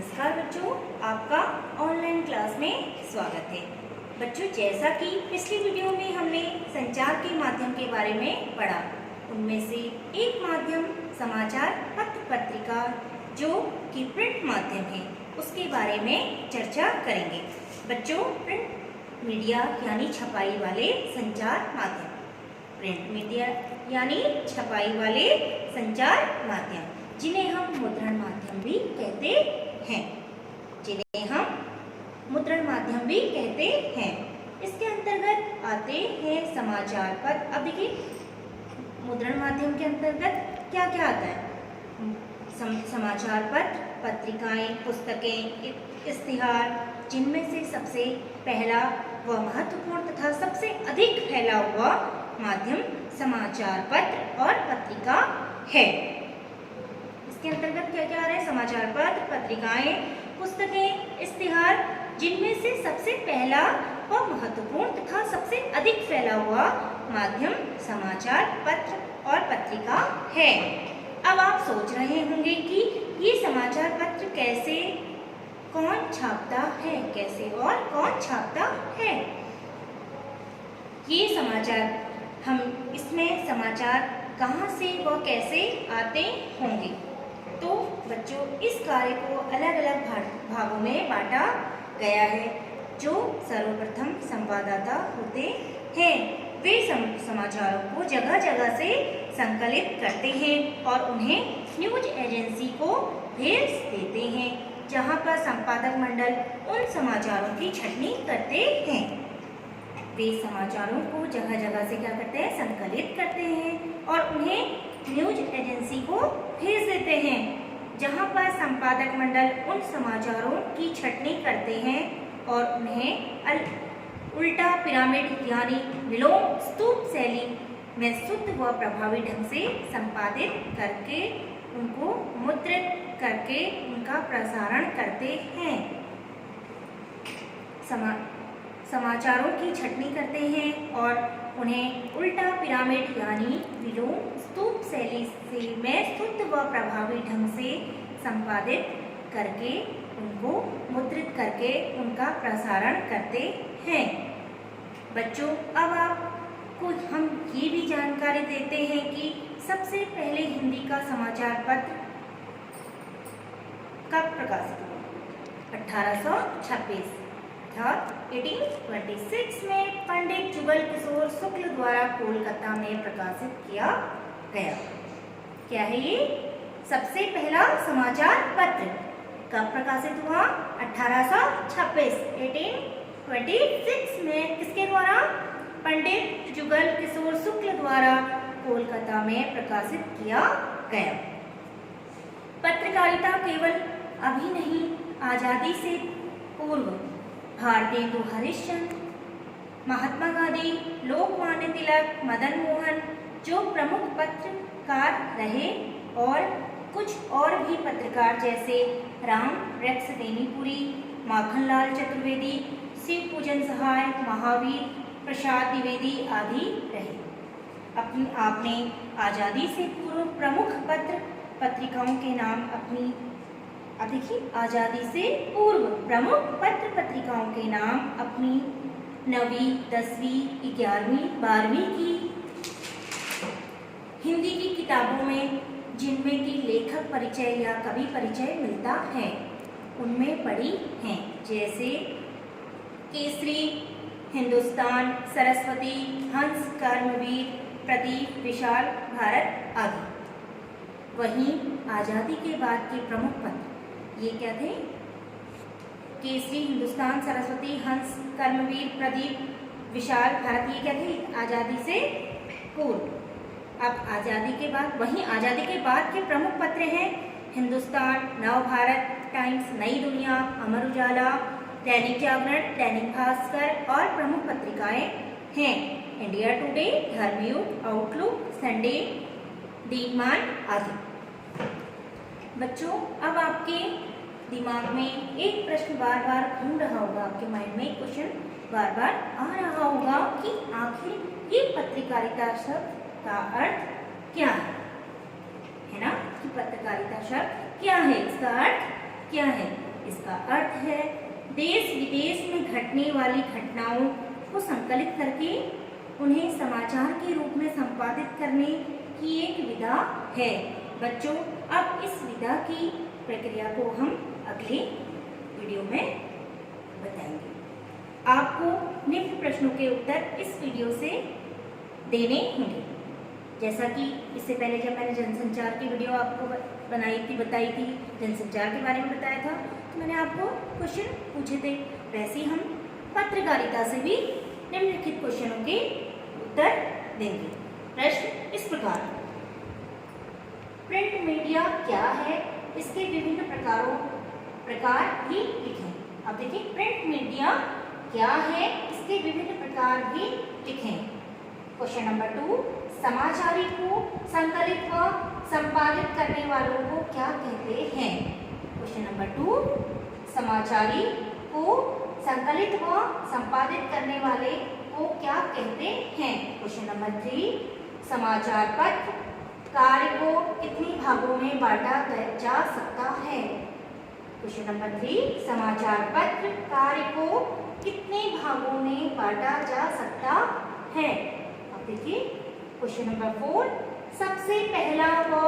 नमस्कार बच्चों, आपका ऑनलाइन क्लास में स्वागत है। बच्चों, जैसा कि पिछली वीडियो में हमने संचार के माध्यम के बारे में पढ़ा, उनमें से एक माध्यम समाचार पत्र पत्रिका जो कि प्रिंट माध्यम है, उसके बारे में चर्चा करेंगे। बच्चों, प्रिंट मीडिया यानी छपाई वाले संचार माध्यम, प्रिंट मीडिया यानी छपाई वाले संचार माध्यम, जिन्हें हम मुद्रण माध्यम भी कहते हैं, जिन्हें हम मुद्रण माध्यम भी कहते हैं। इसके अंतर्गत आते हैं समाचार पत्र। अब देखिए, मुद्रण माध्यम के अंतर्गत क्या क्या आता है? समाचार पत्र, पत्रिकाएं, पुस्तकें, इश्तिहार, जिनमें से सबसे पहला व महत्वपूर्ण तथा सबसे अधिक फैला हुआ माध्यम समाचार पत्र और पत्रिका है। इसके अंतर्गत क्या क्या आ रहा है? समाचार पत्र, पत्रिकाएं, पुस्तकें, इश्तिहार, जिनमें से सबसे पहला व महत्वपूर्ण तथा सबसे अधिक फैला हुआ माध्यम समाचार पत्र और पत्रिका है। अब आप सोच रहे होंगे कि ये समाचार पत्र कैसे, कौन छापता है, कैसे और कौन छापता है? ये समाचार, हम इसमें समाचार कहाँ से व कैसे आते होंगे? तो बच्चों, इस कार्य को अलग अलग भागों में बांटा गया है। जो सर्वप्रथम संवाददाता होते हैं, वे समाचारों को जगह जगह से संकलित करते हैं और उन्हें न्यूज एजेंसी को भेज देते हैं, जहां पर संपादक मंडल उन समाचारों की छटनी करते हैं। वे समाचारों को जगह जगह से क्या करते हैं? संकलित करते हैं और उन्हें न्यूज एजेंसी को भेज देते हैं, जहां पर संपादक मंडल उन समाचारों की छटनी करते हैं और उन्हें उल्टा पिरामिड यानी विलोम स्तूप शैली में शुद्ध व प्रभावी ढंग से संपादित करके उनको मुद्रित करके उनका प्रसारण करते हैं। समाचारों की छटनी करते हैं और उन्हें उल्टा पिरामिड यानी विलोम स्तूप शैली से में शुद्ध व प्रभावी ढंग से संपादित करके उनको मुद्रित करके उनका प्रसारण करते हैं। बच्चों, अब आपको हम ये भी जानकारी देते हैं कि सबसे पहले हिंदी का समाचार पत्र कब प्रकाशित हुआ? 1826 अर्थात 1826 में पंडित जुगल किशोर शुक्ल द्वारा कोलकाता में प्रकाशित किया गया। क्या है ये? सबसे पहला समाचार पत्र कब प्रकाशित हुआ? 1826 1826 में। किसके द्वारा? पंडित जुगल किशोर शुक्ल द्वारा कोलकाता में प्रकाशित किया गया। पत्रकारिता केवल अभी नहीं, आजादी से पूर्व भारतेंदु हरिश्चंद्र, महात्मा गांधी, लोकमान्य तिलक, मदन मोहन जो प्रमुख पत्रकार रहे, और कुछ और भी पत्रकार जैसे राम वृक्ष बेनीपुरी, माखनलाल चतुर्वेदी, शिव पूजन सहाय, महावीर प्रसाद द्विवेदी आदि रहे। आपने आजादी से पूर्व प्रमुख पत्रिकाओं के नाम अपनी देखिए, आजादी से पूर्व प्रमुख पत्र पत्रिकाओं के नाम अपनी 9वीं, 10वीं, 11वीं, 12वीं की हिंदी की किताबों में, जिनमें कि लेखक परिचय या कवि परिचय मिलता है, उनमें पढ़ी हैं, जैसे केसरी, हिंदुस्तान, सरस्वती, हंस, कर्मवीर, प्रदीप, विशाल, भारत आदि। वहीं आजादी के बाद के प्रमुख पत्र ये क्या थे? केसरी, हिंदुस्तान, सरस्वती, हंस, कर्मवीर, प्रदीप, विशाल, भारत, ये क्या थे? आजादी से पूर्व। अब आजादी के बाद, वहीं आजादी के बाद के प्रमुख पत्र हैं हिंदुस्तान, नवभारत टाइम्स, नई दुनिया, अमर उजाला, दैनिक जागरण, दैनिक भास्कर, और प्रमुख पत्रिकाएं हैं India Today, Dharmyug, Outlook, Sunday, Dinman आदि। बच्चों, अब आपके दिमाग में एक प्रश्न बार बार घूम रहा होगा, आपके माइंड में क्वेश्चन बार बार आ रहा होगा कि आखिर ये पत्रकारिता शब्द का अर्थ क्या है ना? कि पत्रकारिता शब्द क्या है, इसका अर्थ क्या है? इसका अर्थ है देश विदेश में घटने वाली घटनाओं को संकलित करके उन्हें समाचार के रूप में संपादित करने की एक विधा है। बच्चों, अब इस विधा की प्रक्रिया को हम अगले वीडियो में बताएंगे। आपको निम्न प्रश्नों के उत्तर इस वीडियो से देने होंगे। जैसा कि इससे पहले जब मैंने जनसंचार की वीडियो आपको बताई थी, जनसंचार के बारे में बताया था, तो मैंने आपको क्वेश्चन पूछे थे। वैसे ही हम पत्रकारिता से भी निम्नलिखित क्वेश्चनों के उत्तर देंगे। प्रश्न इस प्रकार, प्रिंट मीडिया क्या है, इसके विभिन्न प्रकार भी लिखें। अब देखिए, प्रिंट मीडिया क्या है, इसके विभिन्न प्रकार भी लिखें। क्वेश्चन नंबर 2, समाचारी को संकलित व संपादित करने वालों को क्या कहते हैं। क्वेश्चन नंबर 2, समाचारी को संकलित व संपादित करने वाले को क्या कहते हैं। क्वेश्चन नंबर 3, समाचार पत्र कार्य को कितने भागों में बांटा जा सकता है। क्वेश्चन नंबर 3, समाचार पत्र कार्य को कितने भागों में बांटा जा सकता है। अब देखिए क्वेश्चन नंबर 4, सबसे पहला व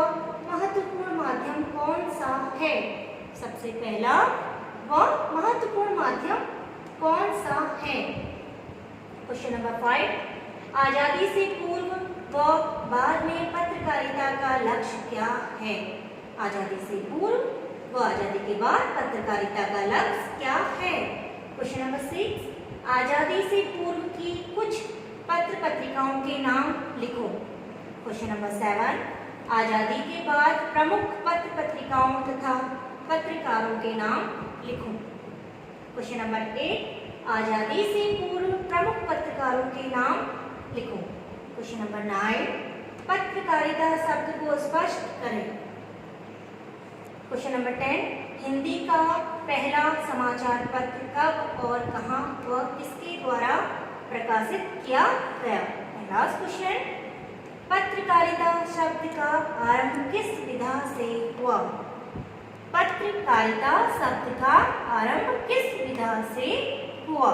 महत्वपूर्ण माध्यम कौन सा है। सबसे पहला व महत्वपूर्ण माध्यम कौन सा है। क्वेश्चन नंबर 5, आजादी से पूर्व व बाद में पत्रकारिता का लक्ष्य क्या है। आजादी से पूर्व व आजादी के बाद पत्रकारिता का लक्ष्य क्या है। क्वेश्चन नंबर 6, आजादी से पूर्व की कुछ पत्र पत्रिकाओं के नाम लिखो। क्वेश्चन नंबर 7, आजादी के बाद प्रमुख पत्र पत्रिकाओं तथा पत्रकारों के नाम लिखो। क्वेश्चन नंबर 8, आजादी से पूर्व प्रमुख पत्रकारों के नाम लिखो। क्वेश्चन नंबर 9, पत्रकारिता शब्द को स्पष्ट करें। क्वेश्चन नंबर 10, हिंदी का पहला समाचार पत्र कब और कहां व किसके द्वारा प्रकाशित किया गया। लास्ट क्वेश्चन, पत्रकारिता शब्द का आरंभ किस विधा से हुआ। पत्रकारिता शब्द का आरंभ किस विधा से हुआ।